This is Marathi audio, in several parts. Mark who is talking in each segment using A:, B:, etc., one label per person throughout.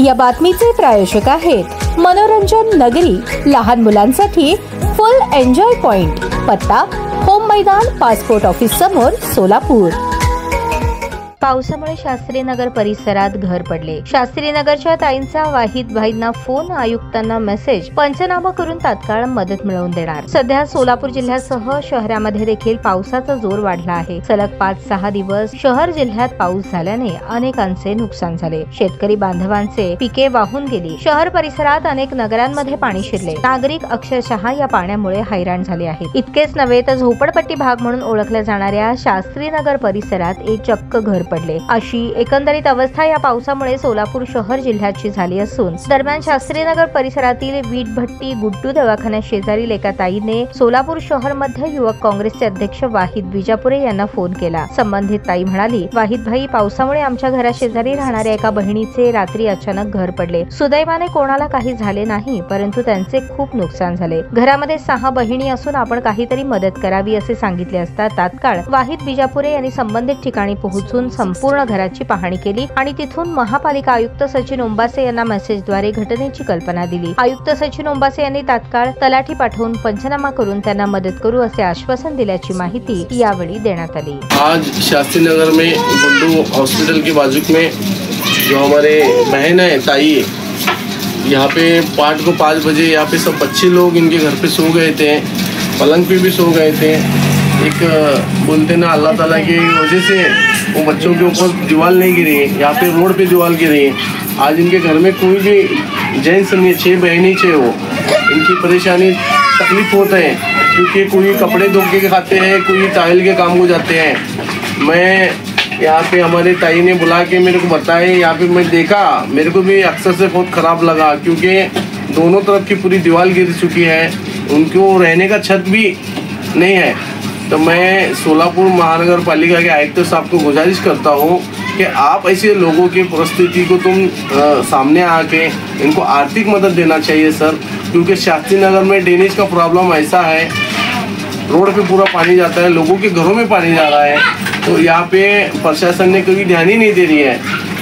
A: या बातमीचे प्रायोजक आहेत मनोरंजन नगरी, लहान मुलांसाठी फुल एन्जॉय पॉइंट, पत्ता होम मैदान, पासपोर्ट ऑफिस समोर, सोलापूर।
B: पावसामुळे शास्त्रीनगर परिसरात घर पडले। शास्त्रीनगरच्या ताईंचा वाहिद भाईंना फोन, आयुक्तांना मेसेज, पंचनामा करून तात्काळ मदत मिळवून देणार। सध्या सोलापूर जिल्ह्यासह शहरामध्ये देखील पावसाचा जोर वाढला आहे। सलग 5-6 दिवस शहर जिल्ह्यात पाऊस झाल्याने अनेकांचे नुकसान झाले। शेतकरी बांधवांचे पिके वाहून गेली। शहर परिसरात अनेक नगरांमध्ये पाणी शिरले। नागरिक अक्षरशः या पाण्यामुळे हैराण झाले आहेत। इतकेच नव्हे तर झोपडपट्टी भाग म्हणून ओळखल्या जाणाऱ्या शास्त्रीनगर परिसरात एक चक्क घर पडले। अशी एकंदरीत अवस्था या पावसामुळे सोलापूर शहर जिल्ह्याची झाली असून दरम्यान शास्त्रीनगर परिसरातील वीटभट्टी गुड्डू दवाखान्या शेजारील एका ताईने सोलापूर शहर मध्य युवक काँग्रेसचे अध्यक्ष वाहिद बिजापुरे यांना फोन केला। संबंधित ताई म्हणाली, वाहिद भाई, पावसामुळे आमच्या घराशेजारी राहणाऱ्या एका बहिणीचे रात्री अचानक घर पडले। सुदैवाने कोणाला काही झाले नाही, परंतु त्यांचे खूप नुकसान झाले। घरामध्ये 6 बहिणी असून आपण काहीतरी मदत करावी असे सांगितले असता तात्काळ वाहिद बिजापुरे यांनी संबंधित ठिकाणी पोहोचून संपूर्ण घराची पाहणी केली आणि तिथून महापालिका आयुक्त सचिन ओंबासे यांना मेसेजद्वारे घटनेची कल्पना दिली। आयुक्त सचिन ओंबासे यांनी तात्काळ तलाठी पाठवून पंचनामा करून त्यांना मदत करू असे आश्वासन दिल्याची माहिती यावेळी देण्यात आली।
C: आज शास्त्रीनगर में गुड्डू हॉस्पिटल के बाजू में जो हमारे बहन है ताई, यहाँ पे 5 बजे यहाँ पे सब बच्चे लोग इनके घर पे सो गए थे, पलंग पे भी सो गए थे। एक बोलते ना अल्लाह ताला की वजह से वो बच्चों के ऊपर दीवार नहीं गिरी, यहाँ पे रोड पे दीवार गिरी। आज इनके घर में कोई भी जेंट्स नहीं, 6 बहनी 6 हो, इनकी परेशानी तकलीफ होता है क्योंकि कोई कपड़े धो के खाते हैं, कोई टाइल के काम को जाते हैं। मैं यहाँ पे हमारे ताई ने बुला के मेरे को बताए, यहाँ पे मैं देखा, मेरे को भी अक्सर से बहुत ख़राब लगा क्योंकि दोनों तरफ की पूरी दीवार गिर चुकी है, उनको रहने का छत भी नहीं है। तो मैं सोलापुर महानगर पालिका के आयुक्त साहब को गुजारिश करता हूँ कि आप ऐसे लोगों की परिस्थिति को तुम सामने आके इनको आर्थिक मदद देना चाहिए सर, क्योंकि शास्त्रीनगर में ड्रेनेज का प्रॉब्लम ऐसा है, रोड पे पूरा पानी जाता है, लोगों के घरों में पानी जा रहा है, तो यहाँ पे प्रशासन ने कोई ध्यान ही नहीं दे रही है।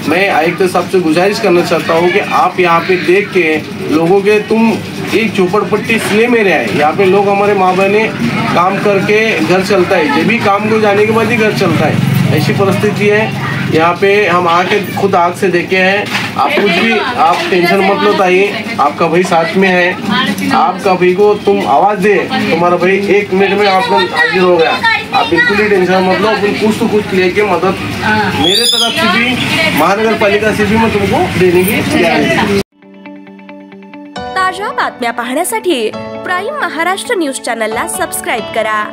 C: मैं आयुक्त साहब से गुजारिश करना चाहता हूँ कि आप यहाँ पे देख के लोगों के, तुम एक झोपड़पट्टी इसलिए में रहे हैं, यहाँ पे लोग हमारे माँ बहने काम करके घर चलता है, जब भी काम को जाने के बाद ही घर चलता है, ऐसी परिस्थिति है। यहाँ पे हम आके खुद आँख से देखे हैं। आप कुछ भी आप टेंशन मत लो ताई, आपका भाई साथ में है, आपका भाई को तुम आवाज़ दे, तुम्हारा भाई 1 मिनट में आपका हाजिर हो गया। आप बिल्कुल ही टेंशन मत लो, अपन कुछ तो कुछ लेके मदद मेरे तरफ से भी, महानगर पालिका से भी मैं तुमको देने की तैयार।
D: ताजा बातम्या पाहण्यासाठी प्राईम महाराष्ट्र न्यूज चॅनलला सबस्क्राइब करा।